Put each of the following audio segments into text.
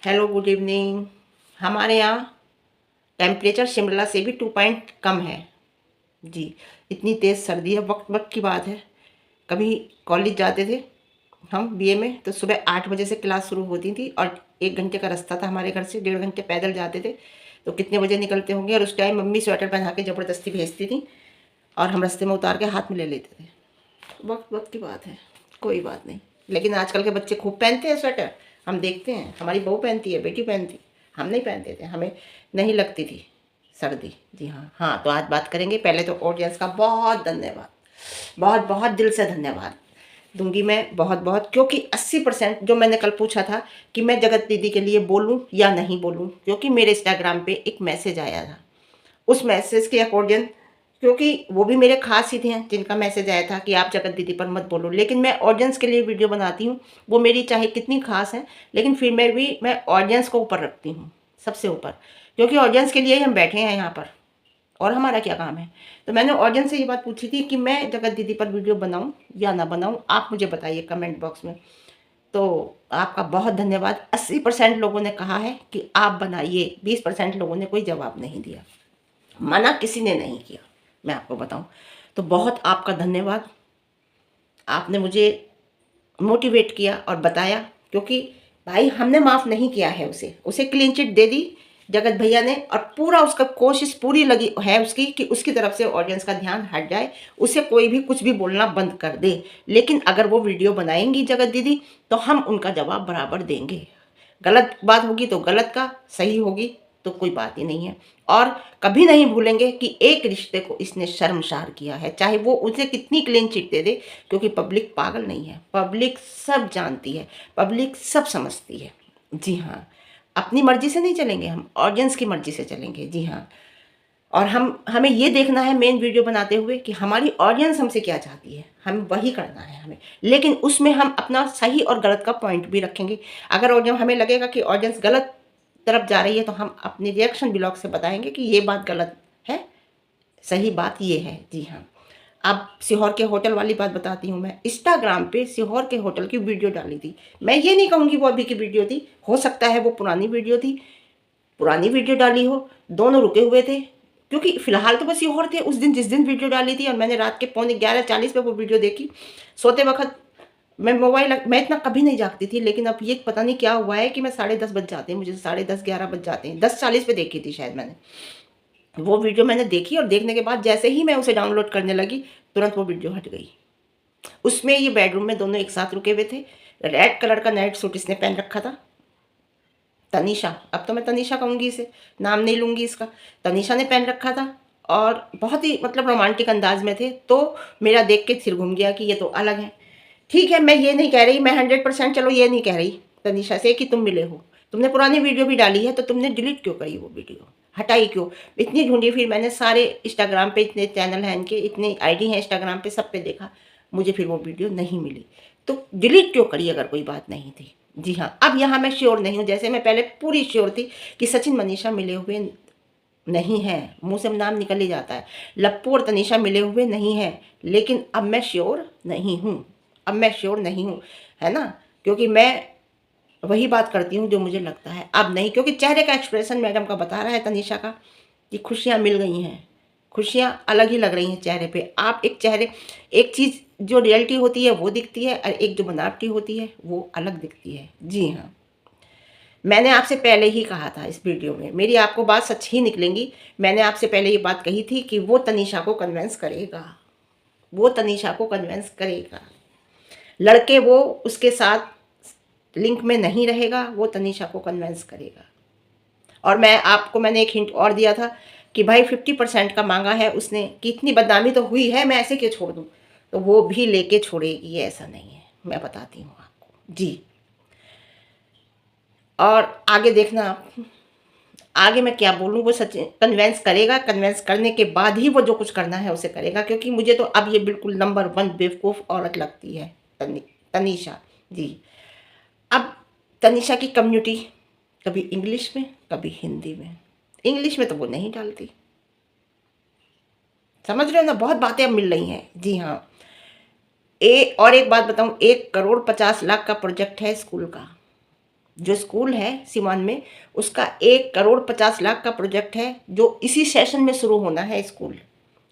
Hello, good evening. हमारे यहाँ temperature Shimla से भी 2 पॉइंट कम है जी। इतनी तेज़ सर्दी है, वक्त वक्त की बात है। कभी कॉलेज जाते थे हम बीए में, तो सुबह 8 बजे से क्लास शुरू होती थी और 1 घंटे का रास्ता था हमारे घर से, 1.5 घंटे पैदल जाते थे। तो कितने बजे निकलते होंगे, और उस टाइम मम्मी स्वेटर पहना के ज़बरदस्ती भेजती थी और हम रास्ते में उतार के हाथ में ले लेते थे। वक्त वक्त की बात है, कोई बात नहीं। लेकिन आजकल के बच्चे खूब पहनते हैं स्वेटर, हम देखते हैं। हमारी बहू पहनती है, बेटी पहनती, हम नहीं पहनते थे, हमें नहीं लगती थी सर्दी। जी हाँ। हाँ, तो आज बात करेंगे। पहले तो ऑडियंस का बहुत धन्यवाद, बहुत बहुत दिल से धन्यवाद दूंगी मैं, बहुत बहुत। क्योंकि 80% जो मैंने कल पूछा था कि मैं जगत दीदी के लिए बोलूं या नहीं बोलूं, क्योंकि मेरे इंस्टाग्राम पे एक मैसेज आया था। उस मैसेज के अकॉर्डिंग, क्योंकि वो भी मेरे खास ही थे जिनका मैसेज आया था कि आप जगत दीदी पर मत बोलो, लेकिन मैं ऑडियंस के लिए वीडियो बनाती हूँ। वो मेरी चाहे कितनी खास है, लेकिन फिर मैं ऑडियंस को ऊपर रखती हूँ, सबसे ऊपर। क्योंकि ऑडियंस के लिए ही हम बैठे हैं यहाँ पर, और हमारा क्या काम है। तो मैंने ऑडियंस से ये बात पूछी थी कि मैं जगत दीदी पर वीडियो बनाऊँ या ना बनाऊँ, आप मुझे बताइए कमेंट बॉक्स में। तो आपका बहुत धन्यवाद। 80% लोगों ने कहा है कि आप बनाइए, 20% लोगों ने कोई जवाब नहीं दिया, मना किसी ने नहीं किया, मैं आपको बताऊं। तो बहुत आपका धन्यवाद, आपने मुझे मोटिवेट किया और बताया। क्योंकि भाई हमने माफ़ नहीं किया है उसे, क्लीन चिट दे दी जगत भैया ने, और पूरा उसका कोशिश पूरी लगी है उसकी कि उसकी तरफ से ऑडियंस का ध्यान हट जाए, उसे कोई भी कुछ भी बोलना बंद कर दे। लेकिन अगर वो वीडियो बनाएंगी जगत दीदी, तो हम उनका जवाब बराबर देंगे। गलत बात होगी तो गलत का, सही होगी तो कोई बात ही नहीं है। और कभी नहीं भूलेंगे कि एक रिश्ते को इसने शर्मसार किया है, चाहे वो उसे कितनी क्लीन चिट दे दे। क्योंकि पब्लिक पागल नहीं है, पब्लिक सब जानती है, पब्लिक सब समझती है। जी हाँ, अपनी मर्जी से नहीं चलेंगे हम, ऑडियंस की मर्जी से चलेंगे। जी हाँ। और हमें ये देखना है मेन वीडियो बनाते हुए कि हमारी ऑडियंस हमसे क्या चाहती है, हम वही करना है हमें। लेकिन उसमें हम अपना सही और गलत का पॉइंट भी रखेंगे। अगर ऑडियंस, हमें लगेगा कि ऑडियंस गलत तरफ जा रही है, तो हम अपनी रिएक्शन ब्लॉग से बताएंगे कि ये बात गलत है, सही बात ये है। जी हाँ। अब सीहोर के होटल वाली बात बताती हूँ। मैं इंस्टाग्राम पे सीहोर के होटल की वीडियो डाली थी। मैं ये नहीं कहूँगी वो अभी की वीडियो थी, हो सकता है वो पुरानी वीडियो थी, पुरानी वीडियो डाली हो, दोनों रुके हुए थे। क्योंकि फिलहाल तो बस सीहोर थे उस दिन, जिस दिन वीडियो डाली थी। और मैंने रात के 11:45 पे वो वीडियो देखी, सोते वक्त। मैं इतना कभी नहीं जागती थी, लेकिन अब ये पता नहीं क्या हुआ है कि मैं 10:30 बज जाते हैं मुझे, 10:30 11 बज जाते हैं। 10:40 पे देखी थी शायद मैंने वो वीडियो। मैंने देखी और देखने के बाद जैसे ही मैं उसे डाउनलोड करने लगी, तुरंत वो वीडियो हट गई। उसमें ये बेडरूम में दोनों एक साथ रुके हुए थे। रेड कलर का नाइट सूट इसने पहन रखा था, तनीषा, अब तो मैं तनीषा कहूँगी इसे, नाम नहीं लूँगी इसका। तनीषा ने पहन रखा था और बहुत ही मतलब रोमांटिक अंदाज में थे। तो मेरा देख के सिर घूम गया कि ये तो अलग है। ठीक है, मैं ये नहीं कह रही, मैं 100% चलो ये नहीं कह रही तनीषा से कि तुम मिले हो। तुमने पुरानी वीडियो भी डाली है, तो तुमने डिलीट क्यों करी वो वीडियो, हटाई क्यों? इतनी ढूंढी, फिर मैंने सारे इंस्टाग्राम पे, इतने चैनल हैं इनके, इतने आईडी हैं इंस्टाग्राम पे, सब पे देखा, मुझे फिर वो वीडियो नहीं मिली। तो डिलीट क्यों करी अगर कोई बात नहीं थी? जी हाँ। अब यहाँ मैं श्योर नहीं हूँ, जैसे मैं पहले पूरी श्योर थी कि सचिन मनीषा मिले हुए नहीं है, मुंह से नाम निकल ही जाता है, लप्पू और तनीषा मिले हुए नहीं हैं। लेकिन अब मैं श्योर नहीं हूँ, अब मैं श्योर नहीं हूँ, है ना। क्योंकि मैं वही बात करती हूँ जो मुझे लगता है, अब नहीं। क्योंकि चेहरे का एक्सप्रेशन मैडम का बता रहा है, तनीषा का, कि खुशियाँ मिल गई हैं, खुशियाँ अलग ही लग रही हैं चेहरे पे। आप एक चीज़ जो रियलिटी होती है वो दिखती है, और एक जो बनावटी होती है वो अलग दिखती है। जी हाँ, मैंने आपसे पहले ही कहा था इस वीडियो में, मेरी आपको बात सच ही निकलेंगी। मैंने आपसे पहले ये बात कही थी कि वो तनीषा को कन्विंस करेगा, वो तनीषा को कन्विंस करेगा। लड़के वो उसके साथ लिंक में नहीं रहेगा, वो तनीषा को कन्विंस करेगा। और मैंने एक हिंट और दिया था कि भाई 50% का मांगा है उसने, कि इतनी बदनामी तो हुई है, मैं ऐसे क्यों छोड़ दूँ। तो वो भी लेके छोड़ेगी, ऐसा नहीं है, मैं बताती हूँ आपको जी। और आगे देखना आप, आगे मैं क्या बोलूँ, वो सच कन्वेंस करेगा। कन्वेंस करने के बाद ही वो जो कुछ करना है उसे करेगा। क्योंकि मुझे तो अब ये बिल्कुल नंबर 1 बेवकूफ़ औरत लगती है, तनीषा जी। अब तनीषा की कम्युनिटी कभी इंग्लिश में, कभी हिंदी में। इंग्लिश में तो वो नहीं डालती, समझ रहे हो ना, बहुत बातें अब मिल रही हैं। जी हाँ। और एक बात बताऊँ, 1,50,00,000 का प्रोजेक्ट है स्कूल का, जो स्कूल है सिवान में, उसका 1,50,00,000 का प्रोजेक्ट है, जो इसी सेशन में शुरू होना है।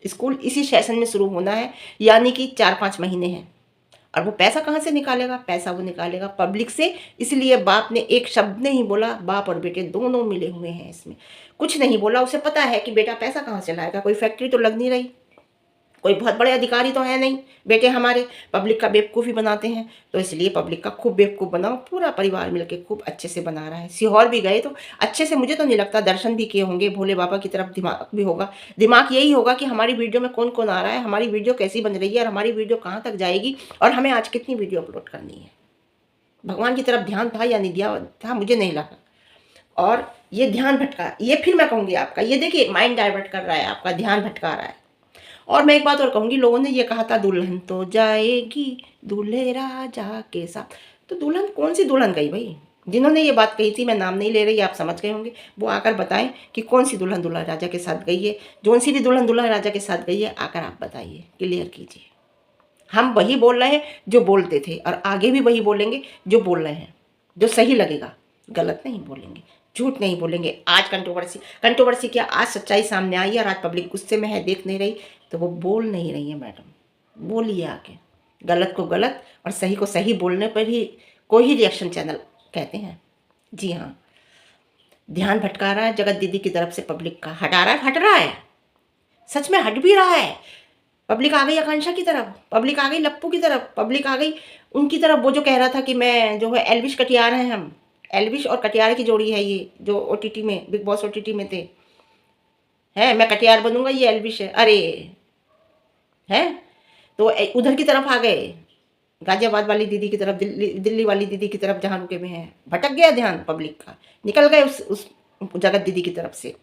स्कूल इसी सेशन में शुरू होना है, यानी कि 4-5 महीने हैं। और वो पैसा कहाँ से निकालेगा? पैसा वो निकालेगा पब्लिक से। इसलिए बाप ने एक शब्द नहीं बोला, बाप और बेटे दोनों मिले हुए हैं इसमें, कुछ नहीं बोला। उसे पता है कि बेटा पैसा कहाँ से लाएगा, कोई फैक्ट्री तो लग नहीं रही, कोई बहुत बड़े अधिकारी तो है नहीं बेटे हमारे, पब्लिक का बेवकूफ़ी बनाते हैं। तो इसलिए पब्लिक का खूब बेवकूफ़ बनाओ, पूरा परिवार मिलके खूब अच्छे से बना रहा है। सीहोर भी गए तो अच्छे से, मुझे तो नहीं लगता, दर्शन भी किए होंगे, भोले बाबा की तरफ दिमाग भी होगा। दिमाग यही होगा कि हमारी वीडियो में कौन कौन आ रहा है, हमारी वीडियो कैसी बन रही है, और हमारी वीडियो कहाँ तक जाएगी, और हमें आज कितनी वीडियो अपलोड करनी है। भगवान की तरफ ध्यान था या नहीं दिया था, मुझे नहीं लगा। और ये ध्यान भटका, ये फिर मैं कहूँगी आपका, ये देखिए माइंड डाइवर्ट कर रहा है, आपका ध्यान भटका रहा है। और मैं एक बात और कहूँगी, लोगों ने ये कहा था दुल्हन तो जाएगी दूल्हे राजा के साथ, तो दुल्हन कौन सी दुल्हन गई भाई? जिन्होंने ये बात कही थी, मैं नाम नहीं ले रही, आप समझ गए होंगे, वो आकर बताएं कि कौन सी दुल्हन दूल्हा राजा के साथ गई है। जौन सी भी दुल्हन दूल्हा राजा के साथ गई है, आकर आप बताइए, क्लियर कीजिए। हम वही बोल रहे हैं जो बोलते थे, और आगे भी वही बोलेंगे जो बोल रहे हैं, जो सही लगेगा, गलत नहीं बोलेंगे, झूठ नहीं बोलेंगे। आज कंट्रोवर्सी क्या, आज सच्चाई सामने आई है, और आज पब्लिक गुस्से में है, देख नहीं रही, तो वो बोल नहीं रही है। मैडम बोलिए आके, गलत को गलत और सही को सही बोलने पर ही कोई ही रिएक्शन चैनल कहते हैं। जी हाँ, ध्यान भटका रहा है जगत दीदी की तरफ से पब्लिक का, हट रहा है, सच में हट भी रहा है। पब्लिक आ गई आकांक्षा की तरफ, पब्लिक आ गई लप्पू की तरफ, पब्लिक आ गई उनकी तरफ। वो जो कह रहा था कि मैं जो है एल्विश कटियार हैं, हम एल्विश और कटियार की जोड़ी है ये, जो ओटीटी में, बिग बॉस ओटीटी में थे, हैं मैं कटियार बनूंगा, ये एल्विश है, अरे हैं। तो उधर की तरफ आ गए, गाजियाबाद वाली दीदी की तरफ, दिल्ली वाली दीदी की तरफ, जहाँ रुके हुए हैं। भटक गया ध्यान पब्लिक का, निकल गए उस जगत दीदी की तरफ से,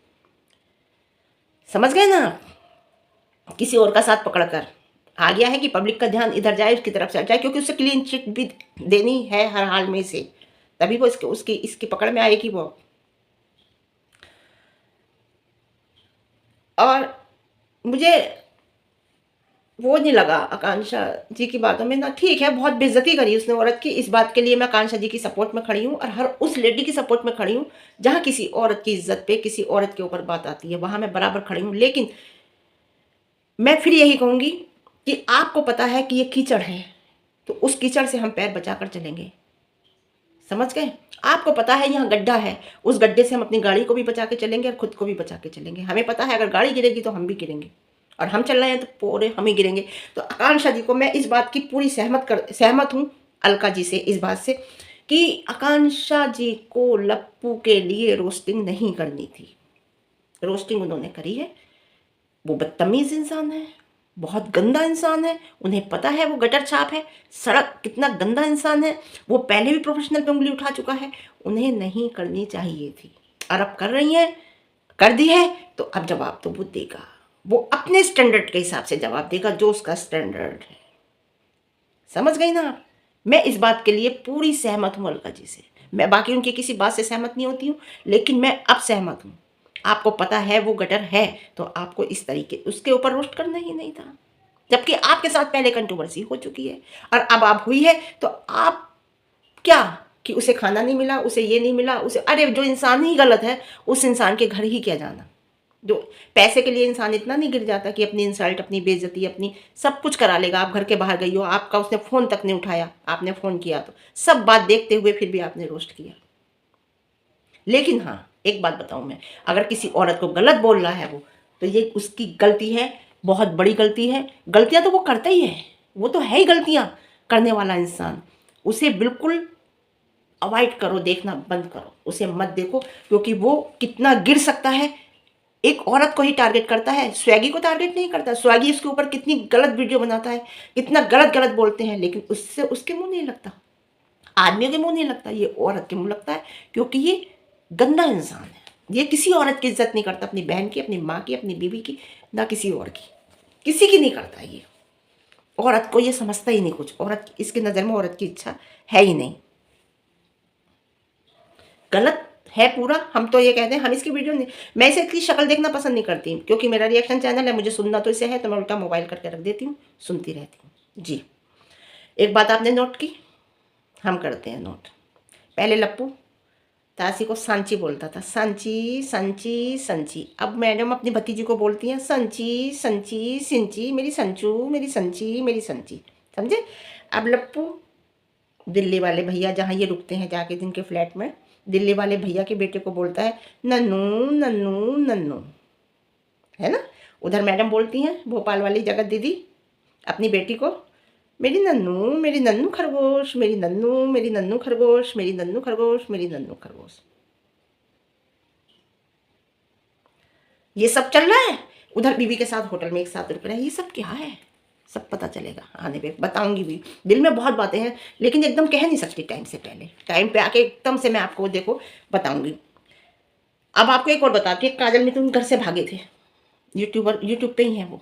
समझ गए ना? किसी और का साथ पकड़कर आ गया है कि पब्लिक का ध्यान इधर जाए, उसकी तरफ से हट जाए, क्योंकि उसे क्लीन चिट भी देनी है हर हाल में से, तभी वो इसकी पकड़ में आएगी वो। और मुझे वो नहीं लगा आकांक्षा जी की बातों में ना, ठीक है बहुत बेइज्जती करी उसने औरत की, इस बात के लिए मैं आकांक्षा जी की सपोर्ट में खड़ी हूँ, और हर उस लेडी की सपोर्ट में खड़ी हूँ जहाँ किसी औरत की इज्जत पे, किसी औरत के ऊपर बात आती है, वहाँ मैं बराबर खड़ी हूँ। लेकिन मैं फिर यही कहूँगी कि आपको पता है कि ये कीचड़ है, तो उस कीचड़ से हम पैर बचाकर चलेंगे, समझ गए? आपको पता है यहाँ गड्ढा है, उस गड्ढे से हम अपनी गाड़ी को भी बचा के चलेंगे और खुद को भी बचा के चलेंगे। हमें पता है अगर गाड़ी गिरेगी तो हम भी गिरेंगे, और हम चल रहे हैं तो पूरे हम ही गिरेंगे। तो आकांक्षा जी को मैं इस बात की पूरी सहमत हूँ, अलका जी से इस बात से, कि आकांक्षा जी को लप्पू के लिए रोस्टिंग नहीं करनी थी। रोस्टिंग उन्होंने करी है, वो बदतमीज इंसान है, बहुत गंदा इंसान है, उन्हें पता है वो गटर छाप है, सड़क कितना गंदा इंसान है, वो पहले भी प्रोफेशनल पे उंगली उठा चुका है, उन्हें नहीं करनी चाहिए थी, और अब कर रही हैं, कर दी है, तो अब जवाब तो वो देगा, वो अपने स्टैंडर्ड के हिसाब से जवाब देगा, जो उसका स्टैंडर्ड है। समझ गई ना आप? मैं इस बात के लिए पूरी सहमत हूँ अलका जी से, मैं बाकी उनकी किसी बात से सहमत नहीं होती हूँ, लेकिन मैं अब सहमत हूँ। आपको पता है वो गटर है, तो आपको इस तरीके उसके ऊपर रोस्ट करना ही नहीं था, जबकि आपके साथ पहले कंट्रोवर्सी हो चुकी है, और अब आप हुई है, तो आप क्या कि उसे खाना नहीं मिला, उसे ये नहीं मिला, उसे, अरे जो इंसान ही गलत है उस इंसान के घर ही क्या जाना। जो पैसे के लिए इंसान इतना नहीं गिर जाता कि अपनी इंसल्ट, अपनी बेइज्जती, अपनी सब कुछ करा लेगा। आप घर के बाहर गई हो, आपका उसने फ़ोन तक नहीं उठाया, आपने फ़ोन किया तो सब बात देखते हुए फिर भी आपने रोस्ट किया। लेकिन हाँ एक बात बताऊँ मैं, अगर किसी औरत को गलत बोल रहा है वो, तो ये उसकी गलती है, बहुत बड़ी गलती है। गलतियाँ तो वो करता ही है, वो तो है ही गलतियाँ करने वाला इंसान, उसे बिल्कुल अवॉइड करो, देखना बंद करो, उसे मत देखो, क्योंकि वो कितना गिर सकता है। एक औरत को ही टारगेट करता है, स्वैगी को टारगेट नहीं करता। स्वैगी उसके ऊपर कितनी गलत वीडियो बनाता है, कितना गलत गलत बोलते हैं, लेकिन उससे उसके मुंह नहीं लगता, आदमियों के मुंह नहीं लगता, ये औरत के मुंह लगता है, क्योंकि ये गंदा इंसान है। ये किसी औरत की इज्जत नहीं करता, अपनी बहन की, अपनी माँ की, अपनी बीवी की, ना किसी और की, किसी की नहीं करता। ये औरत को ये समझता ही नहीं कुछ, औरत इसकी नज़र में औरत की इच्छा है ही नहीं, गलत है पूरा। हम तो ये कहते हैं, हम इसकी वीडियो नहीं, मैं इसे इसकी शक्ल देखना पसंद नहीं करती, क्योंकि मेरा रिएक्शन चैनल है, मुझे सुनना तो इसे है, तो मैं उल्टा मोबाइल करके रख देती हूँ, सुनती रहती हूँ। जी, एक बात आपने नोट की, हम करते हैं नोट। पहले लप्पू तासी को सांची बोलता था, सांची संची संची। अब मैडम अपनी भतीजी को बोलती हैं संची संची सिंची, मेरी संचू मेरी संची मेरी संची, समझे। अब लप्पू दिल्ली वाले भैया जहाँ ये रुकते हैं जाके जिनके फ्लैट में, दिल्ली वाले भैया के बेटे को बोलता है नन्नू नन्नू नन्नू, है ना। उधर मैडम बोलती हैं भोपाल वाली जगत दीदी अपनी बेटी को मेरी नन्नू खरगोश, मेरी नन्नू खरगोश, मेरी नन्नू खरगोश, मेरी नन्नू खरगोश। ये सब चल रहा है। उधर बीवी के साथ होटल में एक साथ रुक रहे हैं। ये सब क्या है, सब पता चलेगा आने पे, बताऊंगी भी। दिल में बहुत बातें हैं लेकिन एकदम कह नहीं सकती टाइम से पहले, टाइम पे आके एकदम से मैं आपको देखो बताऊंगी। अब आपको एक और बताती है, काजल में तुम घर से भागे थे, यूट्यूब पे ही है वो।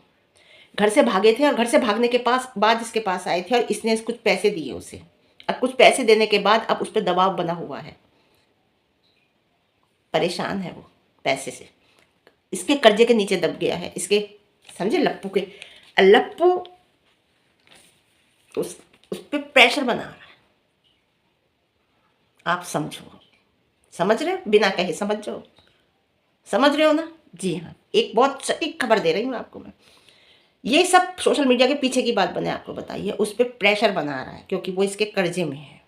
घर से भागे थे और घर से भागने के बाद इसके पास आए थे और इसने कुछ पैसे दिए उसे। अब कुछ पैसे देने के बाद अब उस पर दबाव बना हुआ है, परेशान है वो पैसे से, इसके कर्जे के नीचे दब गया है इसके, समझे, लप्पू के। लप्पू उस पर प्रेशर बना रहा है। आप समझो, समझ रहे हो, बिना कहे समझ रहे हो ना। जी हाँ, एक बहुत सटीक खबर दे रही हूँ आपको मैं। ये सब सोशल मीडिया के पीछे की बात बने आपको बताइए, उस पर प्रेशर बना रहा है क्योंकि वो इसके कर्जे में है।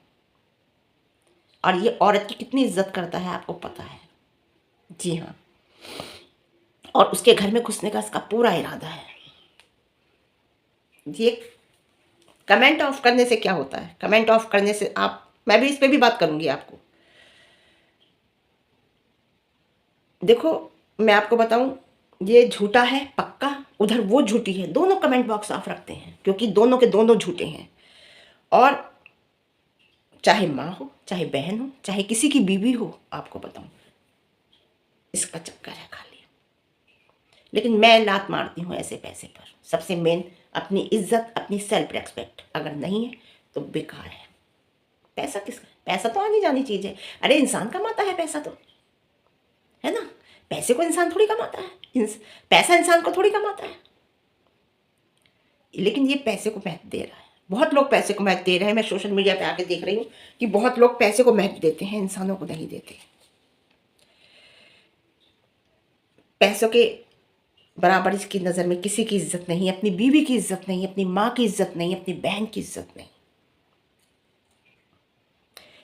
और ये औरत की कितनी इज्जत करता है आपको पता है। जी हाँ, और उसके घर में घुसने का इसका पूरा इरादा है। ये कमेंट ऑफ करने से क्या होता है, कमेंट ऑफ करने से मैं भी इस पर भी बात करूंगी आपको। देखो मैं आपको बताऊं, ये झूठा है पक्का, उधर वो झूठी है, दोनों कमेंट बॉक्स साफ रखते हैं क्योंकि दोनों के दोनों झूठे हैं। और चाहे माँ हो, चाहे बहन हो, चाहे किसी की बीवी हो, आपको बताऊं इसका चक्कर है खाली। लेकिन मैं लात मारती हूँ ऐसे पैसे पर। सबसे मेन अपनी इज्जत, अपनी सेल्फ रेस्पेक्ट अगर नहीं है तो बेकार है। पैसा किसका, पैसा तो आनी जानी चीज़ है। अरे इंसान कमाता है पैसा तो, है ना। पैसे को इंसान थोड़ी कमाता है, पैसा इंसान को थोड़ी कमाता है। लेकिन ये पैसे को महत्व दे रहा है, बहुत लोग पैसे को महत्व दे रहे हैं। मैं सोशल मीडिया पे आके देख रही हूँ कि बहुत लोग पैसे को महत्व देते हैं, इंसानों को नहीं देते। पैसों के बराबर इसकी नज़र में किसी की इज्जत नहीं, अपनी बीवी की इज्जत नहीं, अपनी माँ की इज्जत नहीं, अपनी बहन की इज्जत नहीं।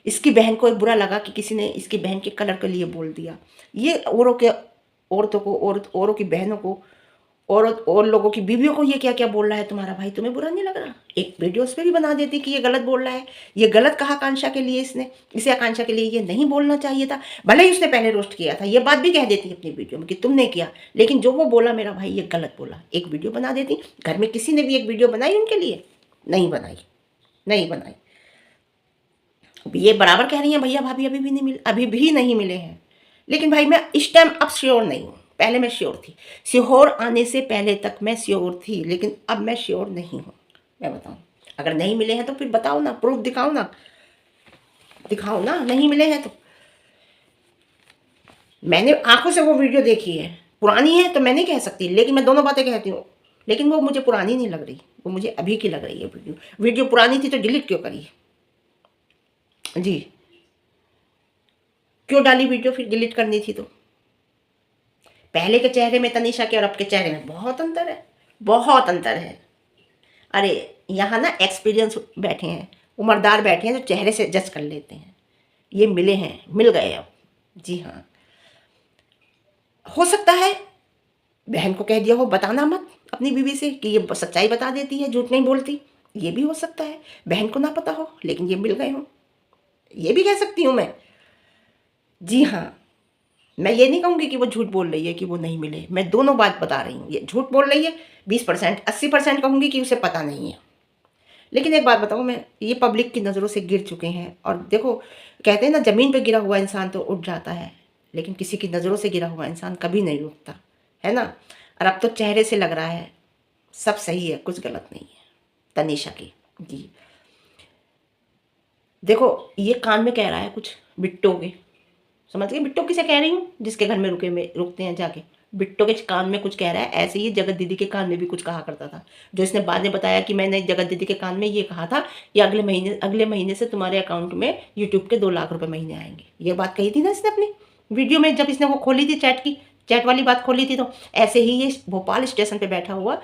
इसकी बहन को बुरा लगा कि किसी ने इसकी बहन के कलर के लिए बोल दिया। ये औरतों को, औरों की बहनों को, और लोगों की बीवियों को ये क्या क्या बोल रहा है तुम्हारा भाई, तुम्हें बुरा नहीं लग रहा। एक वीडियो उस पर भी बना देती कि ये गलत बोल रहा है, ये गलत कहा आकांक्षा के लिए, इसे आकांक्षा के लिए ये नहीं बोलना चाहिए था। भले ही उसने पहले रोस्ट किया था, ये बात भी कह देती अपनी वीडियो में कि तुमने किया, लेकिन जो वो बोला मेरा भाई ये गलत बोला, एक वीडियो बना देती। घर में किसी ने भी एक वीडियो बनाई उनके लिए, नहीं बनाई। ये बराबर कह रही हैं भैया भाभी अभी भी नहीं मिले हैं। लेकिन भाई मैं इस टाइम अब श्योर नहीं हूँ, पहले मैं श्योर थी। श्योर आने से पहले तक मैं श्योर थी, लेकिन अब मैं श्योर नहीं हूँ। मैं बताऊँ, अगर नहीं मिले हैं तो फिर बताओ ना, प्रूफ दिखाओ ना, नहीं मिले हैं तो। मैंने आंखों से वो वीडियो देखी है, पुरानी है तो मैं नहीं कह सकती, लेकिन मैं दोनों बातें कहती हूँ। लेकिन वो मुझे पुरानी नहीं लग रही, वो मुझे अभी की लग रही है वीडियो पुरानी थी तो डिलीट क्यों करी जी, क्यों डाली वीडियो, फिर डिलीट करनी थी तो। पहले के चेहरे में तनीषा के और अब के चेहरे में बहुत अंतर है। अरे यहाँ ना एक्सपीरियंस बैठे हैं, उम्रदार बैठे हैं जो चेहरे से जज कर लेते हैं। ये मिल गए अब। जी हाँ, हो सकता है बहन को कह दिया हो बताना मत अपनी बीवी से कि ये सच्चाई बता देती है, झूठ नहीं बोलती। ये भी हो सकता है बहन को ना पता हो लेकिन ये मिल गए हो, ये भी कह सकती हूँ मैं। जी हाँ, मैं ये नहीं कहूँगी कि वो झूठ बोल रही है कि वो नहीं मिले, मैं दोनों बात बता रही हूँ। ये झूठ बोल रही है 20%, 80% कहूँगी कि उसे पता नहीं है। लेकिन एक बात बताऊँ मैं, ये पब्लिक की नज़रों से गिर चुके हैं। और देखो कहते हैं ना, ज़मीन पे गिरा हुआ इंसान तो उठ जाता है, लेकिन किसी की नज़रों से गिरा हुआ इंसान कभी नहीं उठता, है ना। और अब तो चेहरे से लग रहा है सब सही है, कुछ गलत नहीं है तनीषा की। जी देखो, ये कान में कह रहा है कुछ बिट्टो के, समझ गए बिट्टो किसे कह रही हूँ, जिसके घर में रुकते हैं जाके, बिट्टो के कान में कुछ कह रहा है, ऐसे ही जगत दीदी के कान में भी कुछ कहा करता था, जो इसने बाद में बताया कि मैंने जगत दीदी के कान में ये कहा था कि अगले महीने से तुम्हारे अकाउंट में यूट्यूब के 2 लाख रुपए महीने आएंगे। ये बात कही थी ना इसने अपनी वीडियो में, जब इसने वो खोली थी चैट वाली बात खोली थी। तो ऐसे ही ये भोपाल स्टेशन पर बैठा हुआ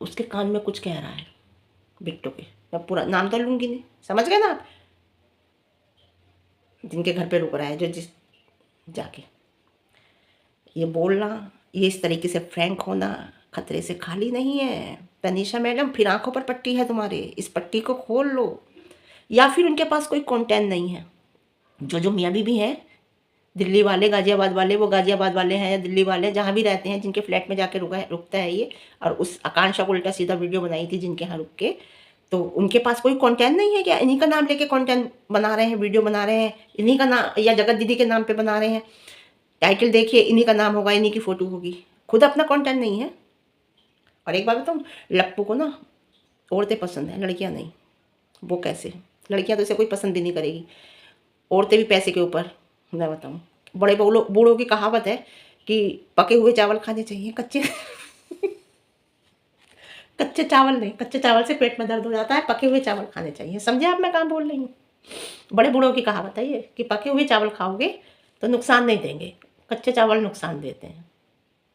उसके कान में कुछ कह रहा है बिट्टो के। मैं पूरा नाम तो लूँगी नहीं, समझ गए ना आप, जिनके घर पे रुक रहा है, जो जिस जाके ये बोलना, ये इस तरीके से फ्रैंक होना खतरे से खाली नहीं है। तनीषा मैडम, फिर आंखों पर पट्टी है तुम्हारे, इस पट्टी को खोल लो। या फिर उनके पास कोई कंटेंट नहीं है। जो मियाँ बीबी हैं, दिल्ली वाले, गाजियाबाद वाले, वो गाजियाबाद वाले हैं या दिल्ली वाले, जहाँ भी रहते हैं, जिनके फ्लैट में जाके रुकता है ये, और उस आकांक्षा को उल्टा सीधा वीडियो बनाई थी जिनके यहाँ रुक के, तो उनके पास कोई कंटेंट नहीं है क्या? इन्हीं का नाम लेके कंटेंट बना रहे हैं, वीडियो बना रहे हैं, इन्हीं का नाम, या जगत दीदी के नाम पे बना रहे हैं। टाइटल देखिए, इन्हीं का नाम होगा, इन्हीं की फ़ोटो होगी, खुद अपना कंटेंट नहीं है। और एक बात बताऊँ, लप्पू को ना औरतें पसंद है, लड़कियां नहीं। वो कैसे? लड़कियां तो इसे कोई पसंद भी नहीं करेगी, औरतें भी पैसे के ऊपर। मैं बताऊँ, बड़े बूढ़ों की कहावत है कि पके हुए चावल खाने चाहिए, कच्चे चावल नहीं, कच्चे चावल से पेट में दर्द हो जाता है, पके हुए चावल खाने चाहिए। समझे आप मैं कहाँ बोल रही हूँ? बड़े बूढ़ों की कहावत है ये कि पके हुए चावल खाओगे तो नुकसान नहीं देंगे, कच्चे चावल नुकसान देते हैं।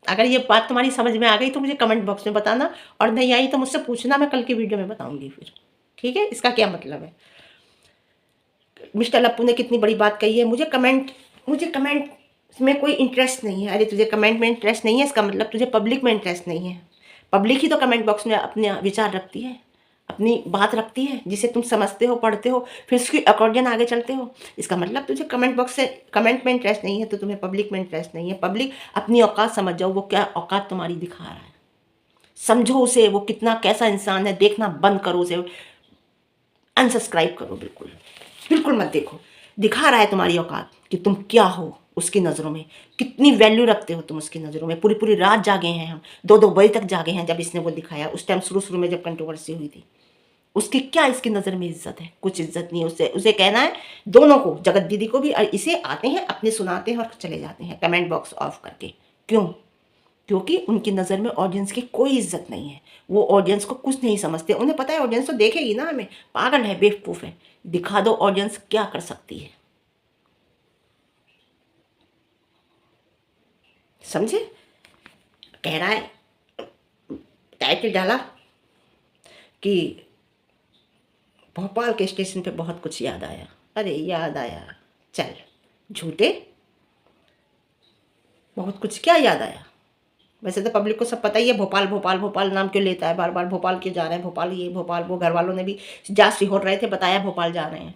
अगर ये बात तुम्हारी समझ में आ गई तो मुझे कमेंट बॉक्स में बताना, और नहीं आई तो मुझसे पूछना, मैं कल की वीडियो में बताऊंगी फिर। ठीक है, इसका क्या मतलब है? मिस्टर लप्पू ने कितनी बड़ी बात कही है। मुझे कमेंट में कोई इंटरेस्ट नहीं है। अरे तुझे कमेंट में इंटरेस्ट नहीं है, इसका मतलब तुझे पब्लिक में इंटरेस्ट नहीं है। पब्लिक ही तो कमेंट बॉक्स में अपने विचार रखती है, अपनी बात रखती है, जिसे तुम समझते हो, पढ़ते हो, फिर उसकी अकॉर्डिंग आगे चलते हो। इसका मतलब तुझे कमेंट बॉक्स से कमेंट में इंटरेस्ट नहीं है, तो तुम्हें पब्लिक में इंटरेस्ट नहीं है। पब्लिक अपनी औकात समझ जाओ, वो क्या औकात तुम्हारी दिखा रहा है, समझो उसे, वो कितना कैसा इंसान है। देखना बंद करो उसे, अनसब्सक्राइब करो, बिल्कुल बिल्कुल मत देखो। दिखा रहा है तुम्हारी औकात कि तुम क्या हो उसकी नज़रों में, कितनी वैल्यू रखते हो तुम उसकी नज़रों में। पूरी पूरी रात जागे हैं हम, 2-2 बजे तक जागे हैं जब इसने वो दिखाया। उस टाइम शुरू में जब कंट्रोवर्सी हुई थी, उसकी क्या इसकी नज़र में इज्जत है? कुछ इज्जत नहीं है। उसे कहना है, दोनों को, जगत दीदी को भी, और इसे आते हैं अपने सुनाते हैं और चले जाते हैं कमेंट बॉक्स ऑफ करके। क्यों? क्योंकि उनकी नज़र में ऑडियंस की कोई इज्जत नहीं है। वो ऑडियंस को कुछ नहीं समझते। उन्हें पता है ऑडियंस तो देखेगी ना हमें, पागल है, बेवकूफ़ है। दिखा दो ऑडियंस क्या कर सकती है, समझे? कह रहा है, टाइटल डाला कि भोपाल के स्टेशन पे बहुत कुछ याद आया। अरे याद आया, चल झूठे, बहुत कुछ क्या याद आया? वैसे तो पब्लिक को सब पता ही है, भोपाल भोपाल भोपाल नाम क्यों लेता है बार बार, भोपाल क्यों जा रहे हैं, भोपाल ये भोपाल वो। घर वालों ने भी जा सीहोर रहे थे, बताया भोपाल जा रहे हैं।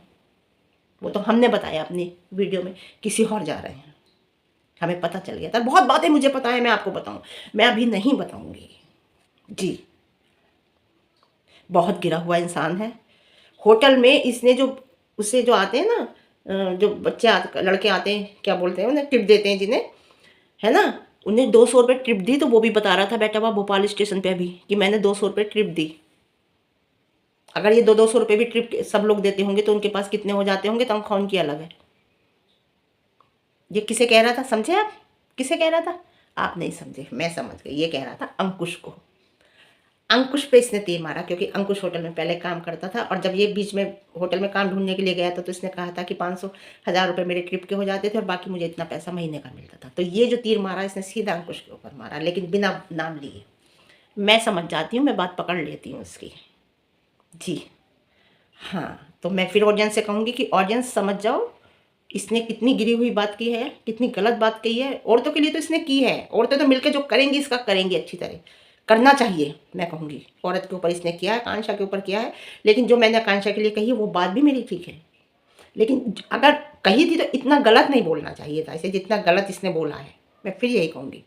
वो तो हमने बताया अपनी वीडियो में कि सीहोर जा रहे हैं, हमें पता चल गया था। बहुत बातें मुझे पता है, मैं आपको बताऊं, मैं अभी नहीं बताऊंगी जी। बहुत गिरा हुआ इंसान है। होटल में इसने जो, उससे जो आते हैं ना, जो लड़के आते हैं, क्या बोलते हैं उन्हें, टिप देते हैं जिन्हें, है ना, उन्हें 200 रुपये ट्रिप दी। तो वो भी बता रहा था बैठा हुआ भोपाल स्टेशन पे अभी कि मैंने 200 रुपये ट्रिप दी। अगर ये 200 रुपये भी ट्रिप सब लोग देते होंगे तो उनके पास कितने हो जाते होंगे, तनख्वाह उनकी अलग है। ये किसे कह रहा था, समझे आप? किसे कह रहा था? आप नहीं समझे, मैं समझ गई। ये कह रहा था अंकुश को। अंकुश पे इसने तीर मारा, क्योंकि अंकुश होटल में पहले काम करता था, और जब ये बीच में होटल में काम ढूंढने के लिए गया था तो इसने कहा था कि 500-1000 रुपये मेरे ट्रिप के हो जाते थे और बाकी मुझे इतना पैसा महीने का मिलता था। तो ये जो तीर मारा इसने सीधा अंकुश के ऊपर मारा, लेकिन बिना नाम लिए। मैं समझ जाती हूँ, मैं बात पकड़ लेती हूँ उसकी जी। हाँ, तो मैं फिर ऑडियंस से कहूँगी कि ऑडियंस समझ जाओ, इसने कितनी गिरी हुई बात की है, कितनी गलत बात कही है। औरतों के लिए तो इसने की है, औरतें तो मिलकर जो करेंगी इसका करेंगी, अच्छी तरह करना चाहिए। मैं कहूँगी औरत के ऊपर इसने किया है, आकांक्षा के ऊपर किया है। लेकिन जो मैंने आकांक्षा के लिए कही है वो बात भी मेरी ठीक है, लेकिन अगर कही थी तो इतना गलत नहीं बोलना चाहिए था इसे, जितना गलत इसने बोला है। मैं फिर यही कहूँगी,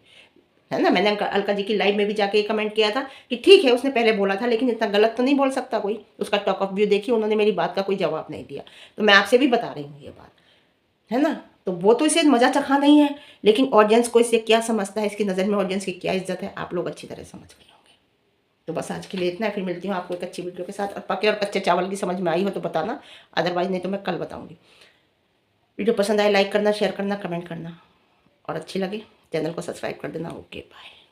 है ना। मैंने अलका जी की लाइव में भी जाके कमेंट किया था कि ठीक है उसने पहले बोला था, लेकिन इतना गलत तो नहीं बोल सकता कोई। उसका टॉक ऑफ व्यू देखिए, उन्होंने मेरी बात का कोई जवाब नहीं दिया। तो मैं आपसे भी बता रही हूँ ये बात, है ना। तो वो तो इसे मजा चखा नहीं है, लेकिन ऑडियंस को इससे क्या समझता है, इसकी नज़र में ऑडियंस की क्या इज्जत है, आप लोग अच्छी तरह समझ गए होंगे। तो बस आज के लिए इतना है, फिर मिलती हूँ आपको एक अच्छी वीडियो के साथ। और पके और कच्चे चावल की समझ में आई हो तो बताना, अदरवाइज नहीं तो मैं कल बताऊँगी। वीडियो पसंद आए लाइक करना, शेयर करना, कमेंट करना, और अच्छी लगे चैनल को सब्सक्राइब कर देना। Okay bye.